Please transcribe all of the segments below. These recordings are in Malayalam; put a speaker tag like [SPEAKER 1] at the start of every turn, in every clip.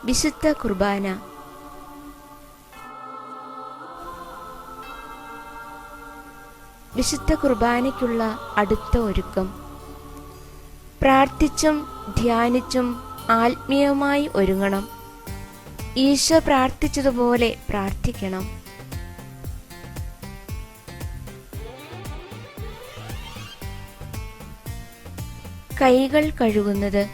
[SPEAKER 1] വിശുദ്ധ കുർബാന. വിശുദ്ധ കുർബാനയ്ക്കുള്ള അടുത്ത ഒരുക്കം. പ്രാർത്ഥിച്ചും ധ്യാനിച്ചും ആത്മീയമായി ഒരുങ്ങണം. ഈശോ പ്രാർത്ഥിച്ചതുപോലെ പ്രാർത്ഥിക്കണം. കൈകൾ കഴുകുന്നത്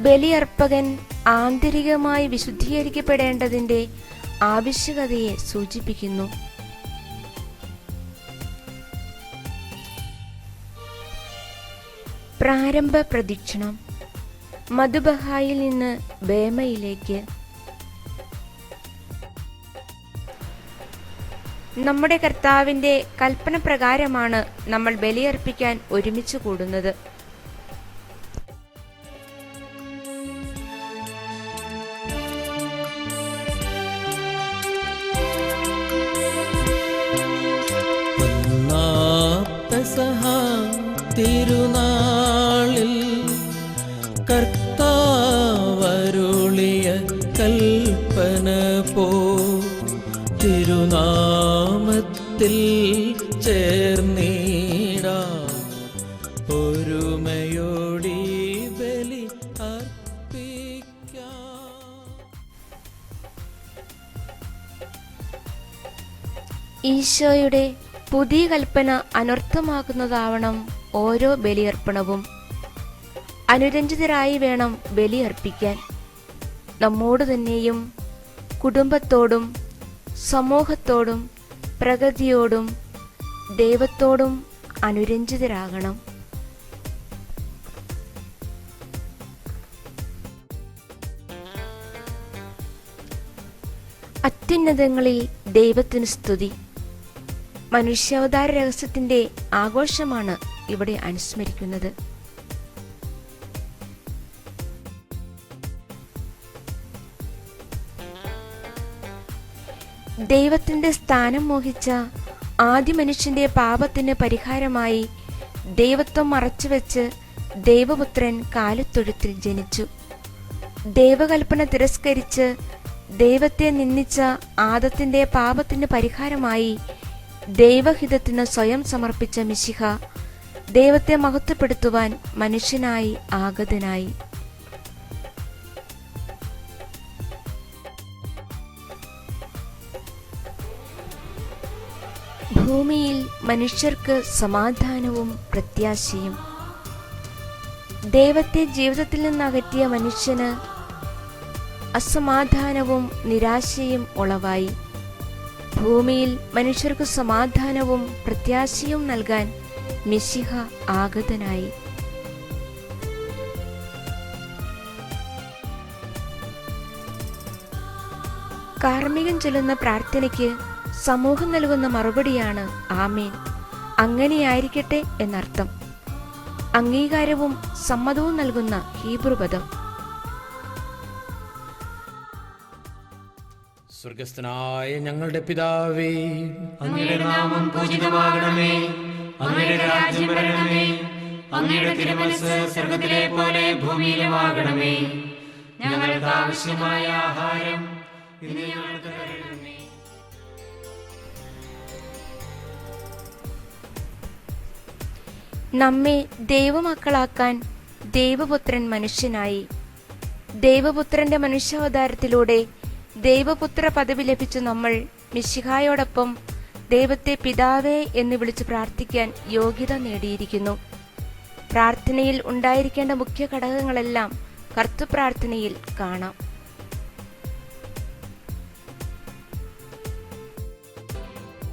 [SPEAKER 1] ബലിയർപ്പകൻ ആന്തരികമായി വിശുദ്ധീകരിക്കപ്പെടേണ്ടതിൻ്റെ ആവശ്യകതയെ സൂചിപ്പിക്കുന്നു. പ്രാരംഭ പ്രദക്ഷിണം. മധുബഹായിൽ നിന്ന് ബേമയിലേക്ക്. നമ്മുടെ കർത്താവിൻ്റെ കൽപ്പന പ്രകാരമാണ് നമ്മൾ ബലിയർപ്പിക്കാൻ ഒരുമിച്ച് കൂടുന്നത്.
[SPEAKER 2] തിരുനാളിൽ കർത്താവരുളിയ കൽപ്പന പോ തിരുനാമത്തിൽ ചേർന്നീടാ ഒരുമയോടി ബലി അർപ്പിക്കാം.
[SPEAKER 1] ഈശോയുടെ പുതിയ കൽപ്പന അനർത്ഥമാക്കുന്നതാവണം ഓരോ ബലിയർപ്പണവും. അനുരഞ്ജിതരായി വേണം ബലിയർപ്പിക്കാൻ. നമ്മോട് തന്നെയും കുടുംബത്തോടും സമൂഹത്തോടും പ്രകൃതിയോടും ദൈവത്തോടും അനുരഞ്ജിതരാകണം. അത്യുന്നതങ്ങളിൽ ദൈവത്തിന് സ്തുതി. മനുഷ്യാവതാര രഹസ്യത്തിന്റെ ആഘോഷമാണ് ഇവിടെ അനുസ്മരിക്കുന്നത്. ദൈവത്തിന്റെ സ്ഥാനം മോഹിച്ച ആദ്യ മനുഷ്യന്റെ പാപത്തിന് പരിഹാരമായി ദൈവത്വം മറച്ചുവെച്ച് ദൈവപുത്രൻ കാലിത്തൊഴുത്തിൽ ജനിച്ചു. ദൈവകൽപ്പന തിരസ്കരിച്ച് ദൈവത്തെ നിന്ദിച്ച ആദത്തിന്റെ പാപത്തിന് പരിഹാരമായി ദൈവഹിതത്തിന് സ്വയം സമർപ്പിച്ച മിശിഹ ദൈവത്തെ മഹത്വപ്പെടുത്തുവാൻ മനുഷ്യനായി ആഗതനായി. ഭൂമിയിൽ മനുഷ്യർക്ക് സമാധാനവും പ്രത്യാശയും. ദൈവത്തെ ജീവിതത്തിൽ നിന്നകറ്റിയ മനുഷ്യന് അസമാധാനവും നിരാശയും ഉളവായി. ഭൂമിയിൽ മനുഷ്യർക്ക് സമാധാനവും പ്രത്യാശയും നൽകാൻ മിശിഹ ആഗതനായി. കാർമ്മികൻ ചൊല്ലുന്ന പ്രാർത്ഥനയ്ക്ക് സമൂഹം നൽകുന്ന മറുപടിയാണ് ആമേൻ. അങ്ങനെയായിരിക്കട്ടെ എന്നർത്ഥം. അംഗീകാരവും സമ്മതവും നൽകുന്ന ഹീബ്രു പദം.
[SPEAKER 2] സ്വർഗസ്ഥനായ ഞങ്ങളുടെ പിതാവേ,
[SPEAKER 3] അങ്ങയുടെ നാമം പൂജിതമാകണമേ. അങ്ങയുടെ രാജ്യം വരണമേ. അങ്ങയുടെ തിരുമനസ്സ് സ്വർഗ്ഗത്തിലെ പോലെ ഭൂമിയിലുമാകണമേ. ഞങ്ങൾക്ക് ആവശ്യമായ ആഹാരം ഇന്ന് ഞങ്ങൾക്ക് തരണമേ.
[SPEAKER 1] നമ്മെ ദൈവമക്കളാക്കാൻ ദൈവപുത്രൻ മനുഷ്യനായി. ദൈവപുത്രന്റെ മനുഷ്യാവതാരത്തിലൂടെ ദൈവപുത്ര പദവി ലഭിച്ച നമ്മൾ മിശിഹായോടൊപ്പം ദൈവത്തെ പിതാവേ എന്ന് വിളിച്ച് പ്രാർത്ഥിക്കാൻ യോഗ്യത നേടിയിരിക്കുന്നു. പ്രാർത്ഥനയിൽ ഉണ്ടായിരിക്കേണ്ട മുഖ്യ ഘടകങ്ങളെല്ലാം കർത്തൃപ്രാർത്ഥനയിൽ കാണാം.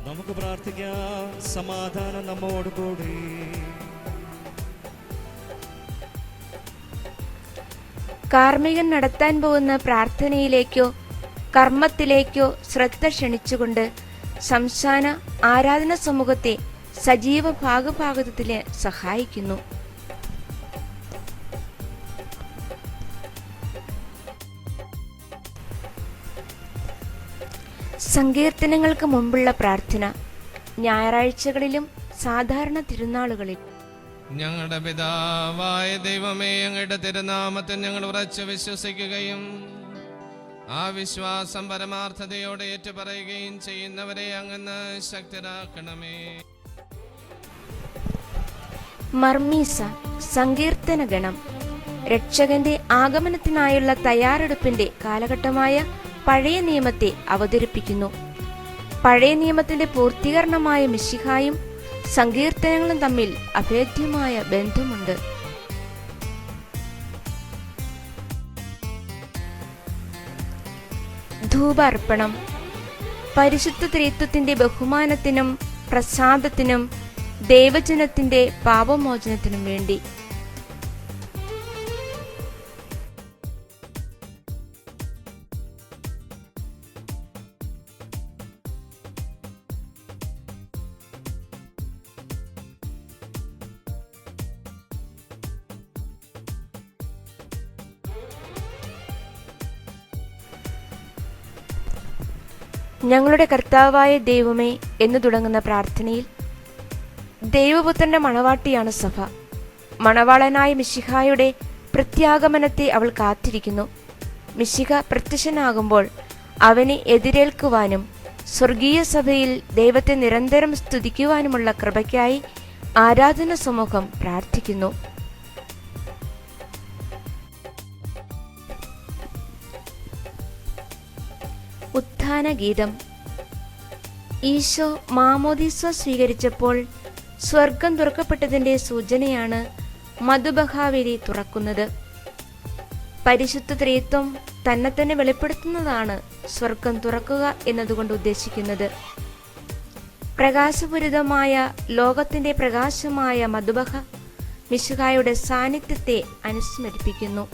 [SPEAKER 4] നമുക്ക് പ്രാർത്ഥിക്കാം. സമാധാനം നമ്മോട് കൂടി.
[SPEAKER 1] കാർമ്മികൻ നടത്താൻ പോകുന്ന പ്രാർത്ഥനയിലേക്കോ കർമ്മത്തിലേക്കോ ശ്രദ്ധ ക്ഷണിച്ചുകൊണ്ട് സംസ്ഥാന ആരാധന സമൂഹത്തെ സജീവ ഭാഗഭാഗത്വത്തിന് സഹായിക്കുന്നു. സങ്കീർത്തനങ്ങൾക്ക് മുമ്പുള്ള പ്രാർത്ഥന ഞായറാഴ്ചകളിലും സാധാരണ തിരുനാളുകളിൽ.
[SPEAKER 5] ഞങ്ങളുടെ പിതാവായ ദൈവമേ, അങ്ങയുടെ തിരുനാമത്തിൽ ഞങ്ങൾ ഉറച്ചു വിശ്വസിക്കുകയും ആ വിശ്വാസം പരമാർത്ഥതയോടെ ഏറ്റുപറയുകയും ചെയ്യുന്നവരെ അങ്ങ് ശക്തരാക്കണമേ.
[SPEAKER 1] മർമീസ സങ്കീർത്തന ഗണം രക്ഷകന്റെ ആഗമനത്തിനായുള്ള തയ്യാറെടുപ്പിന്റെ കാലഘട്ടമായ പഴയ നിയമത്തെ അവതരിപ്പിക്കുന്നു. പഴയ നിയമത്തിന്റെ പൂർത്തീകരണമായ മിശിഹായും സങ്കീർത്തനങ്ങളും തമ്മിൽ അഭേദ്യമായ ബന്ധമുണ്ട്. ധൂപാർപ്പണം പരിശുദ്ധ ത്രിത്വത്തിന്റെ ബഹുമാനത്തിനും പ്രസാദത്തിനും ദൈവജനത്തിന്റെ പാപമോചനത്തിനും വേണ്ടി. ഞങ്ങളുടെ കർത്താവായ ദൈവമേ എന്ന് തുടങ്ങുന്ന പ്രാർത്ഥനയിൽ ദൈവപുത്രന്റെ മണവാട്ടിയാണ് സഭ. മണവാളനായ മിശിഹായുടെ പ്രത്യാഗമനത്തെ അവൾ കാത്തിരിക്കുന്നു. മിശിഹ പ്രത്യക്ഷനാകുമ്പോൾ അവനെ എതിരേൽക്കുവാനും സ്വർഗീയ സഭയിൽ ദൈവത്തെ നിരന്തരം സ്തുതിക്കുവാനുമുള്ള കൃപയ്ക്കായി ആരാധന സമൂഹം പ്രാർത്ഥിക്കുന്നു. ഉത്ഥാന ഗീതം. ഈശോ മാമോദീസ സ്വീകരിച്ചപ്പോൾ സ്വർഗം തുറക്കപ്പെട്ടതിന്റെ സൂചനയാണ് മധുബഹാവേലി തുറക്കുന്നത്. പരിശുദ്ധ ത്രിത്വം തന്നെ തന്നെ വെളിപ്പെടുത്തുന്നതാണ് സ്വർഗം തുറക്കുക എന്നതുകൊണ്ട് ഉദ്ദേശിക്കുന്നത്. പ്രകാശപൂരിതമായ ലോകത്തിന്റെ പ്രകാശമായ മധുബഹ മിശിഹായുടെ സാന്നിധ്യത്തെ അനുസ്മരിപ്പിക്കുന്നു.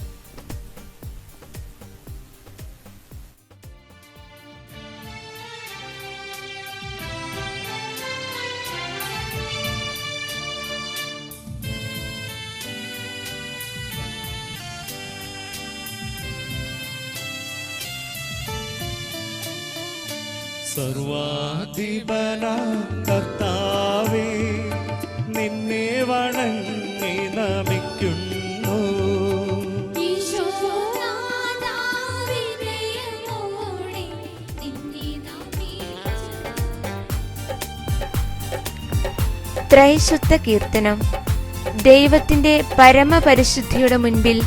[SPEAKER 4] സർവാധിപനാം കർത്താവേ, നിന്നെ വണങ്ങി നമിക്കുന്നു.
[SPEAKER 1] ത്രൈശുദ്ധ കീർത്തനം. ദൈവത്തിന്റെ പരമപരിശുദ്ധിയുടെ മുൻപിൽ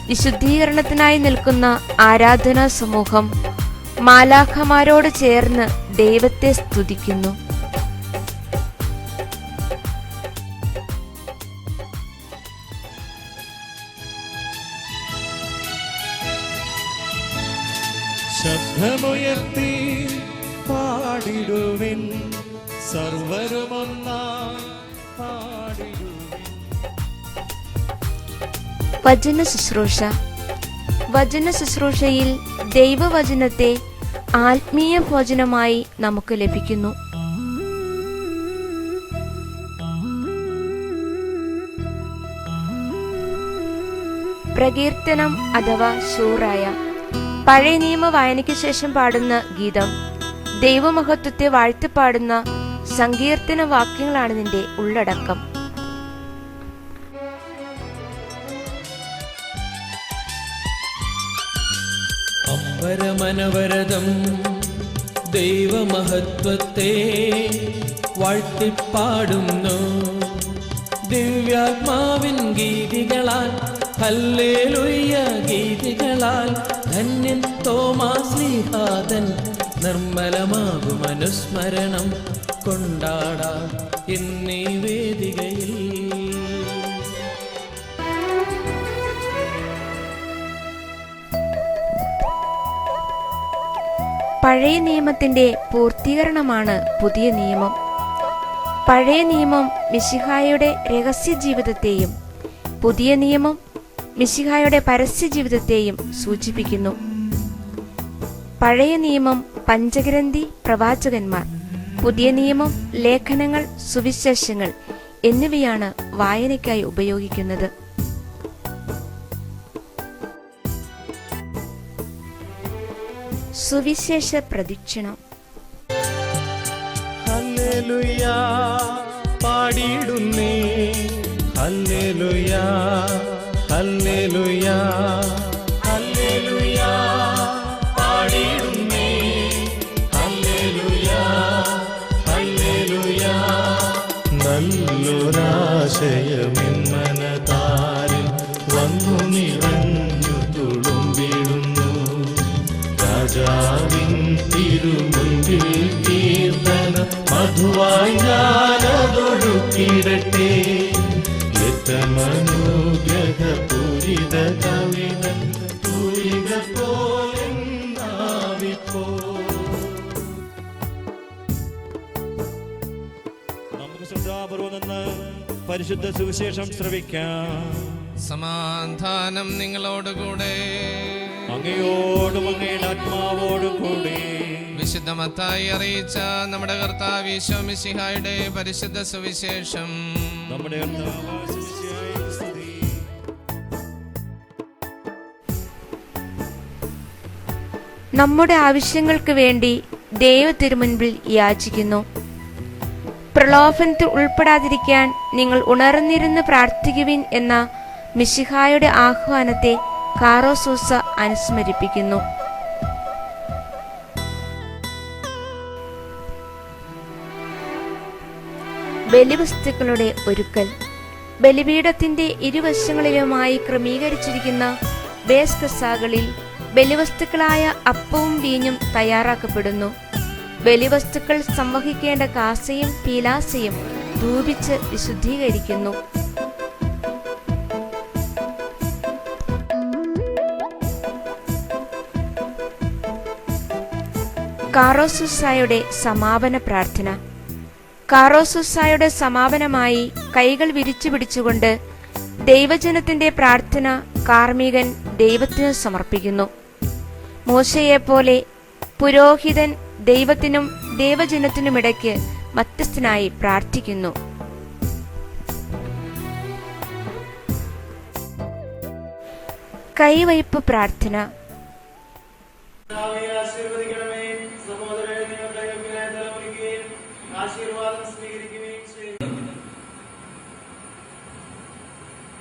[SPEAKER 1] വിശുദ്ധീകരണത്തിനായി നിൽക്കുന്ന ആരാധനാ സമൂഹം മാലാഖമാരോട് ചേർന്ന് ദൈവത്തെ സ്തുതിക്കുന്നു.
[SPEAKER 4] ശബ്ദമുയർത്തി പാടിടുവിൻ, സർവരുമൊന്നായി പാടിടുവിൻ.
[SPEAKER 1] വചന ശുശ്രൂഷ. വചന ശുശ്രൂഷയിൽ ദൈവവചനത്തെ ആത്മീയ ഭോജനമായി നമുക്ക് ലഭിക്കുന്നു. പ്രകീർത്തനം അഥവാ ശൂറായ. പഴയ നിയമ വായനയ്ക്ക് ശേഷം പാടുന്ന ഗീതം. ദൈവമഹത്വത്തെ വാഴ്ത്തിപ്പാടുന്ന സങ്കീർത്തന വാക്യങ്ങളാണ് ഇതിന്റെ ഉള്ളടക്കം.
[SPEAKER 2] അമ്പരമനവരതം ദൈവമഹത്വത്തെ വാഴ്ത്തിപ്പാടുന്നു. ദിവ്യാത്മാവിൻ ഗീതികളാൽ ഹല്ലേലൂയ ഗീതികളാൽ ധന്യൻ തോമാശ്ലീഹാതൻ നിർമ്മലമാകും അനുസ്മരണം കൊണ്ടാടാം എന്നീ വേദികയിൽ.
[SPEAKER 1] പഴയ നിയമത്തിന്റെ പൂർത്തീകരണമാണ് പുതിയ നിയമം. പഴയ നിയമം മിശിഹായുടെ രഹസ്യ ജീവിതത്തെയും പുതിയ നിയമം മിശിഹായുടെ പരസ്യ ജീവിതത്തെയും സൂചിപ്പിക്കുന്നു. പഴയ നിയമം പഞ്ചഗ്രന്ഥി പ്രവാചകന്മാർ, പുതിയ നിയമം ലേഖനങ്ങൾ, സുവിശേഷങ്ങൾ എന്നിവയാണ് വായനയ്ക്കായി ഉപയോഗിക്കുന്നത്. സുവിശേഷ പ്രദക്ഷിണം.
[SPEAKER 4] ഹല്ലേലൂയ പാടിടുന്നേ, ഹല്ലേലൂയ ഹല്ലേലൂയ ഹല്ലേലൂയ തിരുമുൻപിൽ കീർത്തന മധുവായി ഞാനതൊഴുക്കിടട്ടെ. ഗ്രഹപൂരിത കവിതൻ തൂലിക പോലെന്നാവിപ്പോ. നമുക്ക് ശ്രദ്ധാപൂർവം നിന്ന് പരിശുദ്ധ സുവിശേഷം ശ്രവിക്കാം.
[SPEAKER 5] സമാധാനം നിങ്ങളോടുകൂടെ.
[SPEAKER 4] അങ്ങയോടും അങ്ങയുടെ ആത്മാവോടും കൂടി.
[SPEAKER 5] വിശുദ്ധ മത്തായി അറിയിച്ച നമ്മുടെ കർത്താവ് ഈശോ മിശിഹായുടെ പരിശുദ്ധ സുവിശേഷം.
[SPEAKER 4] നമ്മുടെ കർത്താവായ മിശിഹായെ സ്തുതി.
[SPEAKER 1] നമ്മുടെ ആവശ്യങ്ങൾക്ക് വേണ്ടി ദൈവ തിരുമുൻപിൽ യാചിക്കുന്നു. പ്രലോഭനത്തിൽ ഉൾപ്പെടാതിരിക്കാൻ നിങ്ങൾ ഉണർന്നിരുന്ന് പ്രാർത്ഥിക്കുവിൻ എന്ന മിശിഹായുടെ ആഹ്വാനത്തെ കാറോസൂസ അനുസ്മരിപ്പിക്കുന്നു. ബലിവസ്തുക്കളുടെ ഒരുക്കൽ. ബലിപീഠത്തിന്റെ ഇരുവശങ്ങളിലുമായി ക്രമീകരിച്ചിരിക്കുന്ന ബേസ് കസാകളിൽ ബലിവസ്തുക്കളായ അപ്പവും വീഞ്ഞും തയ്യാറാക്കപ്പെടുന്നു. ബലിവസ്തുക്കൾ സംവഹിക്കേണ്ട കാസയും പീലാസയും ധൂപിച്ച് വിശുദ്ധീകരിക്കുന്നു. കാറോസൂസായുടെ സമാപന പ്രാർത്ഥന. കാറോസൂസായുടെ സമാപനമായി കൈകൾ വിരിച്ചു പിടിച്ചുകൊണ്ട് ദൈവജനത്തിന്റെ പ്രാർത്ഥന കാർമികൻ ദൈവത്തിനു സമർപ്പിക്കുന്നു. മോശയെപ്പോലെ പുരോഹിതൻ ദൈവത്തിനും ദൈവജനത്തിനുമിടയ്ക്ക് മധ്യസ്ഥനായി പ്രാർത്ഥിക്കുന്നു. കൈവയ്പ് പ്രാർത്ഥന.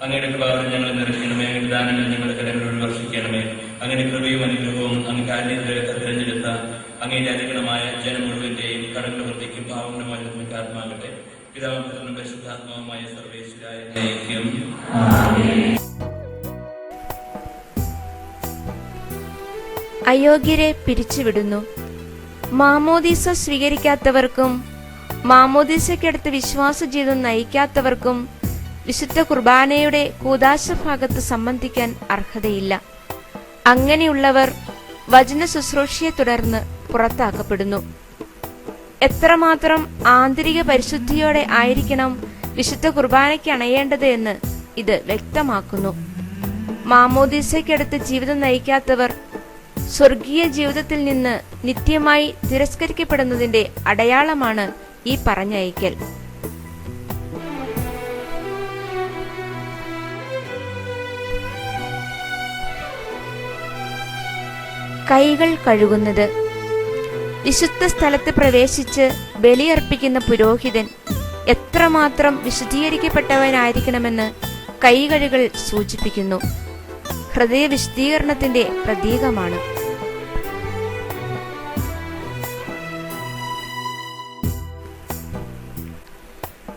[SPEAKER 6] അങ്ങയുടെ കൃപാവരം ഞങ്ങൾ നിറയ്ക്കണമേ. അങ്ങയുടെ ദാനങ്ങൾ ഞങ്ങളുടെ കരങ്ങളിൽ വർഷിക്കണമേ. അങ്ങയുടെ കൃപയും അനുഗ്രഹവും അങ്ങ് കാരുണ്യത്തെ തിരഞ്ഞെടുത്ത അങ്ങയുടെ അനുഗണമായ ജനം മുഴുവന്റെയും കടങ്ങളുടെ വൃത്തിക്കും പാവങ്ങളുമായി നിർമ്മിക്കാത്മാകട്ടെ. പിതാവും പുത്രനും പരിശുദ്ധാത്മാവുമായ സർവേശ്വരായ ഐക്യം.
[SPEAKER 1] അയോഗ്യരെ പിരിച്ചുവിടുന്നു. മാമോദീസ സ്വീകരിക്കാത്തവർക്കും മാമോദീസയ്ക്കടുത്ത് വിശ്വാസ ജീവിതം നയിക്കാത്തവർക്കും വിശുദ്ധ കുർബാനയുടെ കൂദാശ ഭാഗത്ത് സംബന്ധിക്കാൻ അർഹതയില്ല. അങ്ങനെയുള്ളവർ വചന ശുശ്രൂഷയെ തുടർന്ന് പുറത്താക്കപ്പെടുന്നു. എത്രമാത്രം ആന്തരിക പരിശുദ്ധിയോടെ ആയിരിക്കണം വിശുദ്ധ കുർബാനയ്ക്ക് അണയേണ്ടത് എന്ന് ഇത് വ്യക്തമാക്കുന്നു. മാമോദീസയ്ക്കടുത്ത് ജീവിതം നയിക്കാത്തവർ സ്വർഗീയ ജീവിതത്തിൽ നിന്ന് നിത്യമായി തിരസ്കരിക്കപ്പെടുന്നതിന്റെ അടയാളമാണ് ഈ പറഞ്ഞയക്കൽ. കൈകൾ കഴുകുന്നത്. വിശുദ്ധ സ്ഥലത്ത് പ്രവേശിച്ച് ബലിയർപ്പിക്കുന്ന പുരോഹിതൻ എത്രമാത്രം വിശുദ്ധീകരിക്കപ്പെട്ടവനായിരിക്കണമെന്ന് കൈകഴുകൽ സൂചിപ്പിക്കുന്നു. ഹൃദയ വിശുദ്ധീകരണത്തിന്റെ പ്രതീകമാണ്.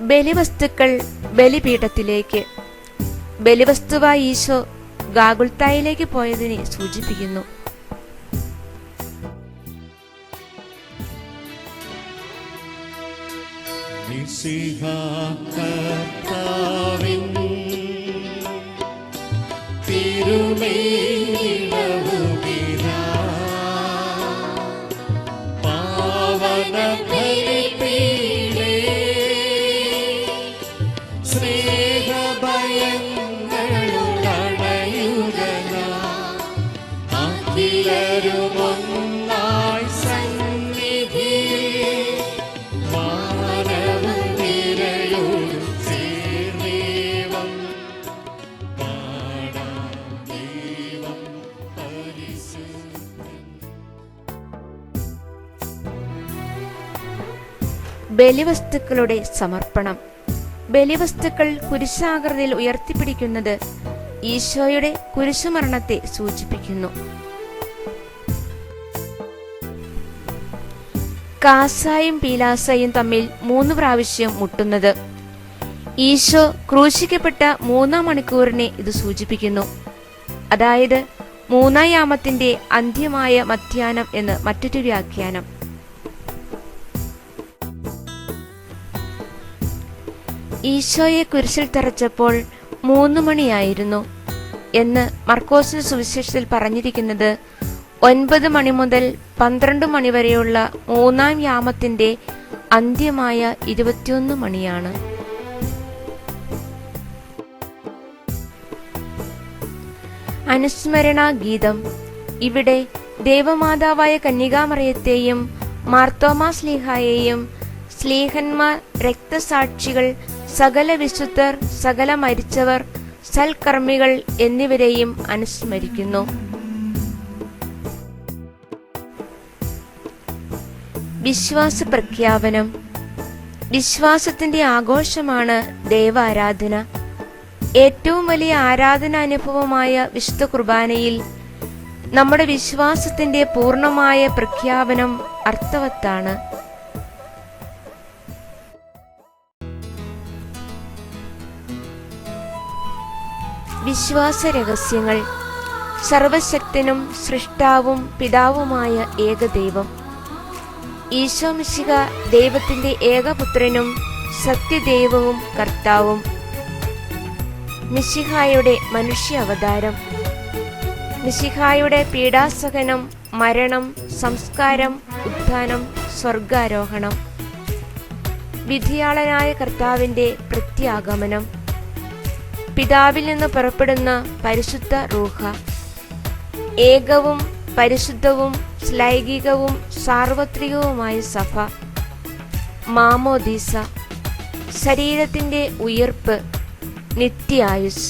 [SPEAKER 1] ബലിവസ്തുക്കൾ ബലിപീഠത്തിലേക്ക്. ബലിവസ്തുവായി ഈശോ ഗാഗുൽത്തായിലേക്ക് പോയതിനെ സൂചിപ്പിക്കുന്നു.
[SPEAKER 4] പാവന
[SPEAKER 1] ബലിവസ്തുക്കളുടെ സമർപ്പണം. ബലിവസ്തുക്കൾ കുരിശാകൃതിയിൽ ഉയർത്തിപ്പിടിക്കുന്നത് ഈശോയുടെ കുരിശുമരണത്തെ സൂചിപ്പിക്കുന്നു. കാസായും പീലാസയും തമ്മിൽ 3 പ്രാവശ്യം മുട്ടുന്നത് ഈശോ ക്രൂശിക്കപ്പെട്ട 3-ാം മണിക്കൂറിനെ ഇത് സൂചിപ്പിക്കുന്നു. അതായത് മൂന്നാം യാമത്തിന്റെ അന്ത്യമായ മധ്യാഹ്നം എന്ന് മറ്റൊരു വ്യാഖ്യാനം. ഈശോയെ കുരിശിൽ തറച്ചപ്പോൾ 3 മണിയായിരുന്നു എന്ന് മർക്കോസിന്റെ സുവിശേഷത്തിൽ പറഞ്ഞിരിക്കുന്നത് 9 മണി മുതൽ 12 മണി വരെയുള്ള മൂന്നാം യാമത്തിന്റെ അന്ത്യമായ 21 മണിയാണ്. അനുസ്മരണ ഗീതം. ഇവിടെ ദേവമാതാവായ കന്യകാമറിയത്തെയും മാർത്തോമാ ശ്ലീഹായെയും ശ്ലീഹന്മാർ, രക്തസാക്ഷികൾ, സകല വിശുദ്ധർ, സകല മരിച്ചവർ, സൽക്കർമ്മികൾ എന്നിവരെയും അനുസ്മരിക്കുന്നു. വിശ്വാസ പ്രഖ്യാപനം. വിശ്വാസത്തിന്റെ ആഘോഷമാണ് ദേവാരാധന. ഏറ്റവും വലിയ ആരാധനാനുഭവമായ വിശുദ്ധ കുർബാനയിൽ നമ്മുടെ വിശ്വാസത്തിന്റെ പൂർണ്ണമായ പ്രഖ്യാപനം അർത്ഥവത്താണ്. വിശ്വാസ രഹസ്യങ്ങൾ. സർവശക്തനും സൃഷ്ടാവും പിതാവുമായ ഏകദൈവം. ഈശോ മിശിഹ ദൈവത്തിന്റെ ഏകപുത്രനും സത്യദൈവവും കർത്താവും. മിശിഹായുടെ മനുഷ്യ അവതാരം. മിശിഹായുടെ പീഡാസഹനം, മരണം, സംസ്കാരം, ഉത്ഥാനം, സ്വർഗാരോഹണം. വിധിയാളനായ കർത്താവിന്റെ പ്രത്യാഗമനം. പിതാവിൽ നിന്ന് പുറപ്പെടുന്ന പരിശുദ്ധ റൂഹ. ഏകവും പരിശുദ്ധവും ശ്ലൈകികവും സാർവത്രികവുമായ സഭ. മാമോദീസ. ശരീരത്തിന്റെ ഉയിർപ്പ്, നിത്യായുസ്.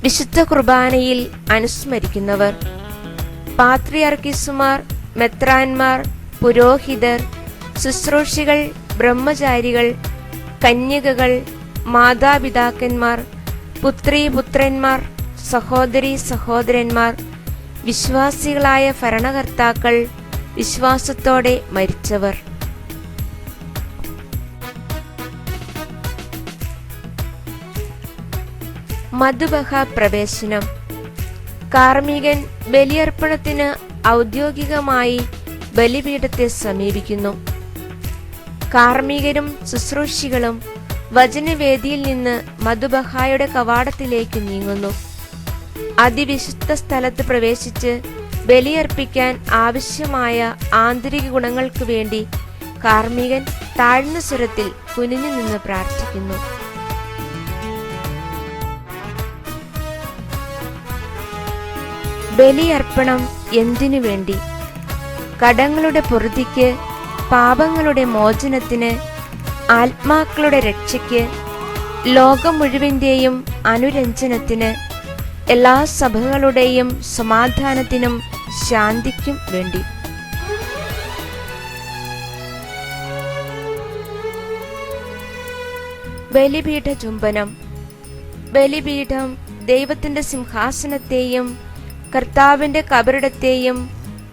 [SPEAKER 1] വിശുദ്ധ കുർബാനയിൽ അനുസ്മരിക്കുന്നവർ: പാത്രിയാർക്കീസുമാർ, മെത്രാന്മാർ, പുരോഹിതർ, ശുശ്രൂഷികൾ, ബ്രഹ്മചാരികൾ, കന്യകകൾ, മാതാപിതാക്കന്മാർ, പുത്രീപുത്രന്മാർ, സഹോദരീ സഹോദരന്മാർ, വിശ്വാസികളായ ഭരണകർത്താക്കൾ, വിശ്വാസത്തോടെ മരിച്ചവർ. മധുബഹ പ്രവേശനം. കാർമികൻ ബലിയർപ്പണത്തിന് ഔദ്യോഗികമായി ബലിപീഠത്തെ സമീപിക്കുന്നു. കാർമികരും ശുശ്രൂഷികളും വചനവേദിയിൽ നിന്ന് മധുബഹായുടെ കവാടത്തിലേക്ക് നീങ്ങുന്നു. അതിവിശുദ്ധ സ്ഥലത്ത് പ്രവേശിച്ച് ബലിയർപ്പിക്കാൻ ആവശ്യമായ ആന്തരിക ഗുണങ്ങൾക്ക് വേണ്ടി കാർമികൻ താഴ്ന്ന സ്വരത്തിൽ കുനിഞ്ഞു നിന്ന് പ്രാർത്ഥിക്കുന്നു. ബലിയർപ്പണം എന്തിനു വേണ്ടി? കടങ്ങളുടെ പൊറുതിക്ക്, പാപങ്ങളുടെ മോചനത്തിന്, ആത്മാക്കളുടെ രക്ഷയ്ക്ക്, ലോകം മുഴുവന്റെയും അനുരഞ്ജനത്തിന്, എല്ലാ സഭകളുടെയും സമാധാനത്തിനും ശാന്തിക്കും വേണ്ടി. ബലിപീഠ ചുംബനം. ബലിപീഠം ദൈവത്തിന്റെ സിംഹാസനത്തെയും കർത്താവിന്റെ കബറിടത്തെയും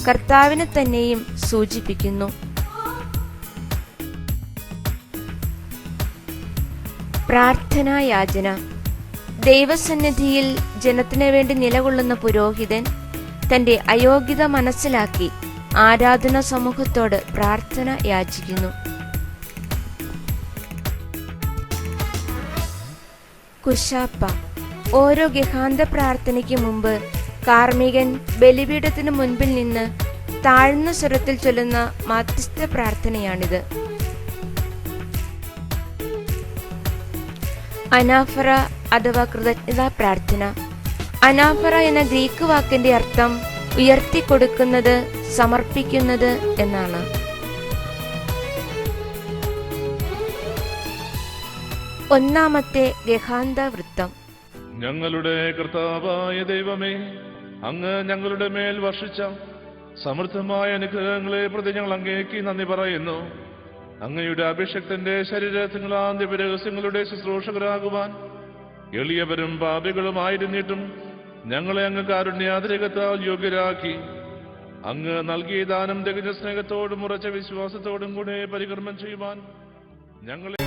[SPEAKER 1] കർത്താവിനെ തന്നെയും സൂചിപ്പിക്കുന്നു. പ്രാർത്ഥനായാചന. ദൈവസന്നിധിയിൽ ജനത്തിനു വേണ്ടി നിലകൊള്ളുന്ന പുരോഹിതൻ തന്റെ അയോഗ്യത മനസ്സിലാക്കി ആരാധന സമൂഹത്തോട് പ്രാർത്ഥന യാചിക്കുന്നു. കുശാപ്പ. ഓരോ ഗഹാന്ത പ്രാർത്ഥനയ്ക്ക് മുമ്പ് കാർമികൻ ബലിപീഠത്തിന് മുൻപിൽ നിന്ന് താഴ്ന്ന സ്വരത്തിൽ ചൊല്ലുന്ന മാധ്യസ്ഥ പ്രാർത്ഥനയാണിത്. അനാഫറ അഥവാ കൃതജ്ഞതാ പ്രാർത്ഥന. അനാഫറ എന്ന ഗ്രീക്ക് വാക്കിന്റെ അർത്ഥം ഉയർത്തിക്കൊടുക്കുന്നത്, സമർപ്പിക്കുന്നത് എന്നാണ്. ഒന്നാമത്തെ ഗഹാന്ത വൃത്തം.
[SPEAKER 7] ഞങ്ങളുടെ കർത്താവായ ദൈവമേ, അങ്ങ് ഞങ്ങളുടെ മേൽ വർഷിച്ച സമൃദ്ധമായ അനുഗ്രഹങ്ങളെ പ്രതി ഞങ്ങൾ അങ്ങേക്ക് നന്ദി പറയുന്നു. അങ്ങയുടെ അഭിഷക്തന്റെ ശരീരത്തിങ്ങളാം ദിവ്യരഹസ്യങ്ങളുടെ ശുശ്രൂഷകരാകുവാൻ എളിയവരും പാപികളുമായിരുന്നിട്ടും ഞങ്ങളെ അങ്ങ് കാരുണ്യാതിരകത്താൽ യോഗ്യരാക്കി. അങ്ങ് നൽകിയ ദാനം തികഞ്ഞ സ്നേഹത്തോടും ഉറച്ച വിശ്വാസത്തോടും കൂടെ പരികർമ്മം ചെയ്യുവാൻ ഞങ്ങളെ